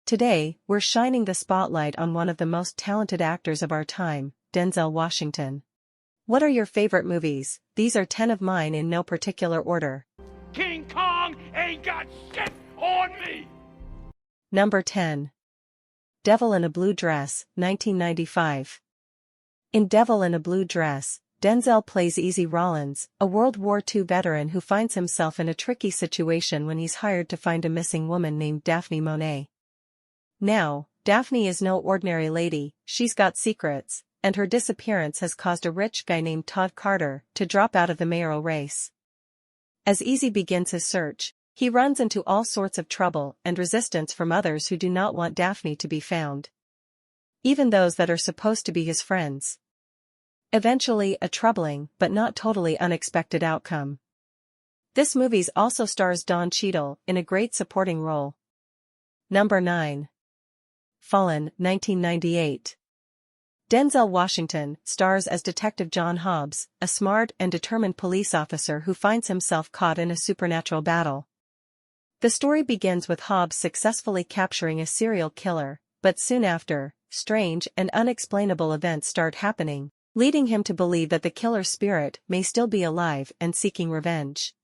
Today, we're shining the spotlight on one of the most talented actors of our time, Denzel Washington. What are your favorite movies? These are 10 of mine in no particular order. King Kong ain't got shit on me! Number 10. Devil in a Blue Dress, 1995. In Devil in a Blue Dress, Denzel plays Easy Rollins, a World War II veteran who finds himself in a tricky situation when he's hired to find a missing woman named Daphne Monet. Now, Daphne is no ordinary lady, she's got secrets, and her disappearance has caused a rich guy named Todd Carter to drop out of the mayoral race. As Easy begins his search, he runs into all sorts of trouble and resistance from others who do not want Daphne to be found. Even those that are supposed to be his friends. Eventually, a troubling but not totally unexpected outcome. This movie also stars Don Cheadle in a great supporting role. Number 9. Fallen, 1998. Denzel Washington stars as Detective John Hobbs, a smart and determined police officer who finds himself caught in a supernatural battle. The story begins with Hobbs successfully capturing a serial killer, but soon after, strange and unexplainable events start happening, leading him to believe that the killer's spirit may still be alive and seeking revenge.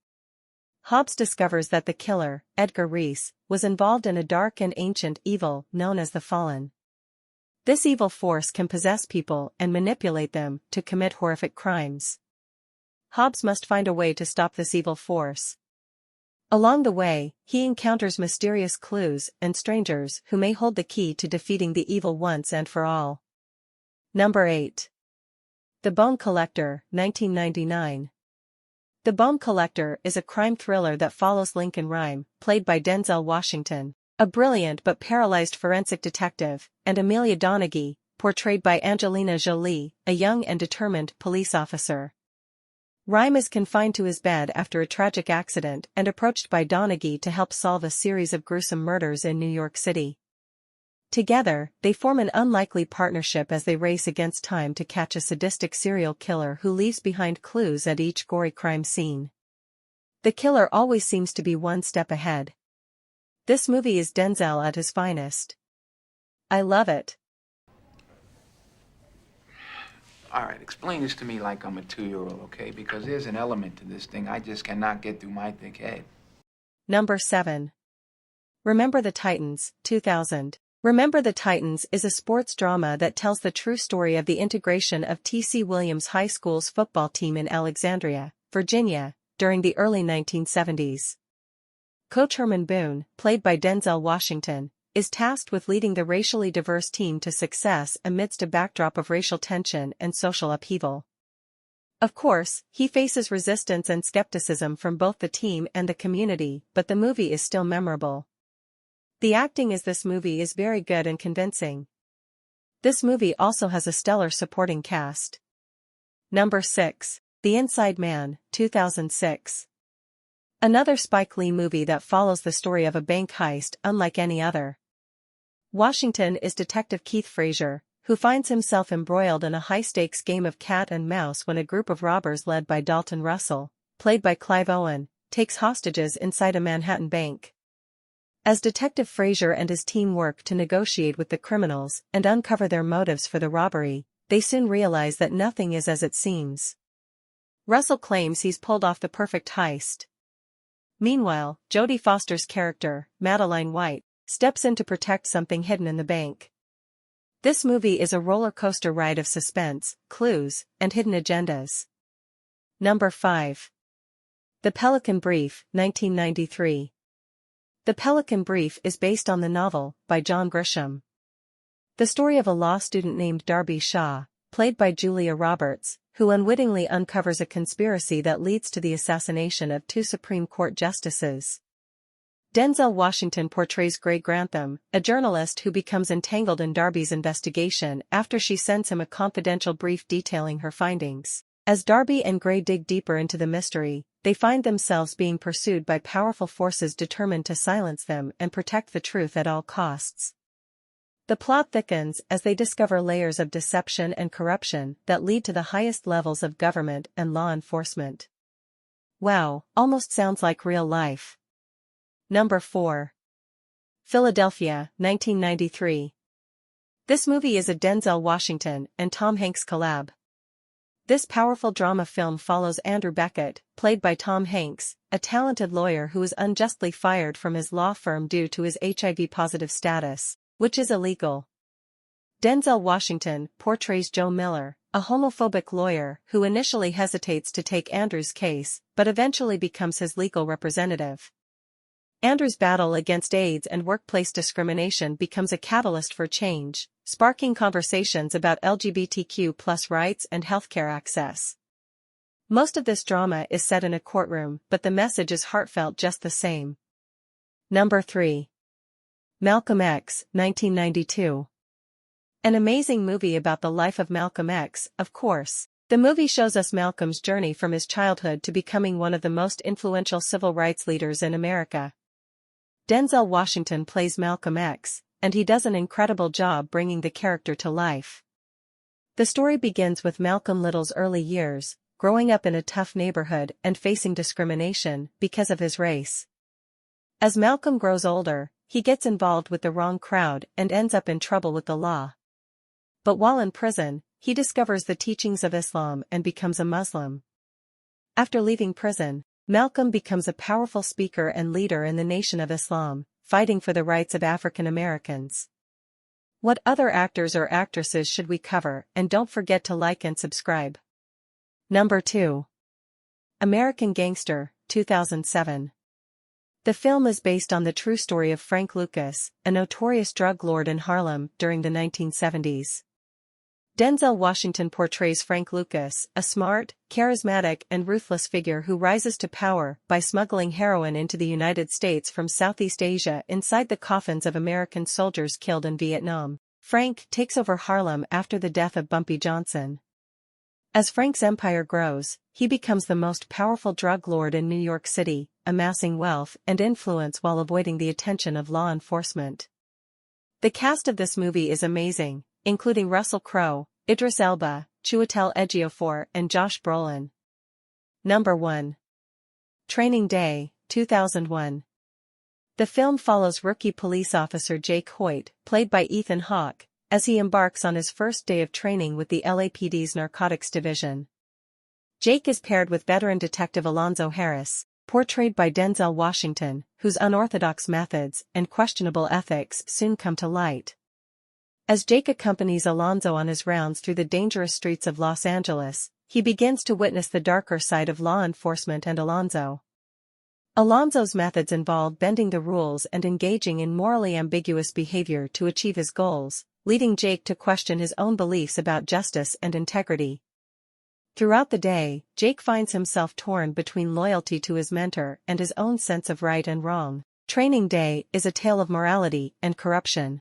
Hobbs discovers that the killer, Edgar Reese, was involved in a dark and ancient evil known as the Fallen. This evil force can possess people and manipulate them to commit horrific crimes. Hobbs must find a way to stop this evil force. Along the way, he encounters mysterious clues and strangers who may hold the key to defeating the evil once and for all. Number 8. The Bone Collector, 1999. The Bone Collector is a crime thriller that follows Lincoln Rhyme, played by Denzel Washington, a brilliant but paralyzed forensic detective, and Amelia Donaghy, portrayed by Angelina Jolie, a young and determined police officer. Rhyme is confined to his bed after a tragic accident and approached by Donaghy to help solve a series of gruesome murders in New York City. Together, they form an unlikely partnership as they race against time to catch a sadistic serial killer who leaves behind clues at each gory crime scene. The killer always seems to be one step ahead. This movie is Denzel at his finest. I love it. All right, explain this to me like I'm a 2-year-old, okay? Because there's an element to this thing I just cannot get through my thick head. Number 7. Remember the Titans, 2000. Remember the Titans is a sports drama that tells the true story of the integration of T.C. Williams High School's football team in Alexandria, Virginia, during the early 1970s. Coach Herman Boone, played by Denzel Washington, is tasked with leading the racially diverse team to success amidst a backdrop of racial tension and social upheaval. Of course, he faces resistance and skepticism from both the team and the community, but the movie is still memorable. The acting in this movie is very good and convincing. This movie also has a stellar supporting cast. Number 6. The Inside Man, 2006. Another Spike Lee movie that follows the story of a bank heist unlike any other. Washington is Detective Keith Frazier, who finds himself embroiled in a high-stakes game of cat and mouse when a group of robbers led by Dalton Russell, played by Clive Owen, takes hostages inside a Manhattan bank. As Detective Frazier and his team work to negotiate with the criminals and uncover their motives for the robbery, they soon realize that nothing is as it seems. Russell claims he's pulled off the perfect heist. Meanwhile, Jodie Foster's character, Madeline White, steps in to protect something hidden in the bank. This movie is a roller coaster ride of suspense, clues, and hidden agendas. Number 5. The Pelican Brief, 1993. The Pelican Brief is based on the novel, by John Grisham. The story of a law student named Darby Shaw, played by Julia Roberts, who unwittingly uncovers a conspiracy that leads to the assassination of 2 Supreme Court justices. Denzel Washington portrays Gray Grantham, a journalist who becomes entangled in Darby's investigation after she sends him a confidential brief detailing her findings. As Darby and Gray dig deeper into the mystery, they find themselves being pursued by powerful forces determined to silence them and protect the truth at all costs. The plot thickens as they discover layers of deception and corruption that lead to the highest levels of government and law enforcement. Wow, almost sounds like real life. Number 4. Philadelphia, 1993. This movie is a Denzel Washington and Tom Hanks collab. This powerful drama film follows Andrew Beckett, played by Tom Hanks, a talented lawyer who is unjustly fired from his law firm due to his HIV-positive status, which is illegal. Denzel Washington portrays Joe Miller, a homophobic lawyer who initially hesitates to take Andrew's case, but eventually becomes his legal representative. Andrew's battle against AIDS and workplace discrimination becomes a catalyst for change, sparking conversations about LGBTQ+ rights and healthcare access. Most of this drama is set in a courtroom, but the message is heartfelt just the same. Number 3. Malcolm X, 1992. An amazing movie about the life of Malcolm X, of course. The movie shows us Malcolm's journey from his childhood to becoming one of the most influential civil rights leaders in America. Denzel Washington plays Malcolm X, and he does an incredible job bringing the character to life. The story begins with Malcolm Little's early years, growing up in a tough neighborhood and facing discrimination because of his race. As Malcolm grows older, he gets involved with the wrong crowd and ends up in trouble with the law. But while in prison, he discovers the teachings of Islam and becomes a Muslim. After leaving prison, Malcolm becomes a powerful speaker and leader in the Nation of Islam, fighting for the rights of African Americans. What other actors or actresses should we cover? And don't forget to like and subscribe. Number 2. American Gangster, 2007. The film is based on the true story of Frank Lucas, a notorious drug lord in Harlem during the 1970s. Denzel Washington portrays Frank Lucas, a smart, charismatic and ruthless figure who rises to power by smuggling heroin into the United States from Southeast Asia inside the coffins of American soldiers killed in Vietnam. Frank takes over Harlem after the death of Bumpy Johnson. As Frank's empire grows, he becomes the most powerful drug lord in New York City, amassing wealth and influence while avoiding the attention of law enforcement. The cast of this movie is amazing, including Russell Crowe, Idris Elba, Chiwetel Ejiofor and Josh Brolin. Number 1. Training Day, 2001. The film follows rookie police officer Jake Hoyt, played by Ethan Hawke, as he embarks on his first day of training with the LAPD's Narcotics Division. Jake is paired with veteran detective Alonzo Harris, portrayed by Denzel Washington, whose unorthodox methods and questionable ethics soon come to light. As Jake accompanies Alonzo on his rounds through the dangerous streets of Los Angeles, he begins to witness the darker side of law enforcement and Alonzo. Alonzo's methods involve bending the rules and engaging in morally ambiguous behavior to achieve his goals, leading Jake to question his own beliefs about justice and integrity. Throughout the day, Jake finds himself torn between loyalty to his mentor and his own sense of right and wrong. Training Day is a tale of morality and corruption.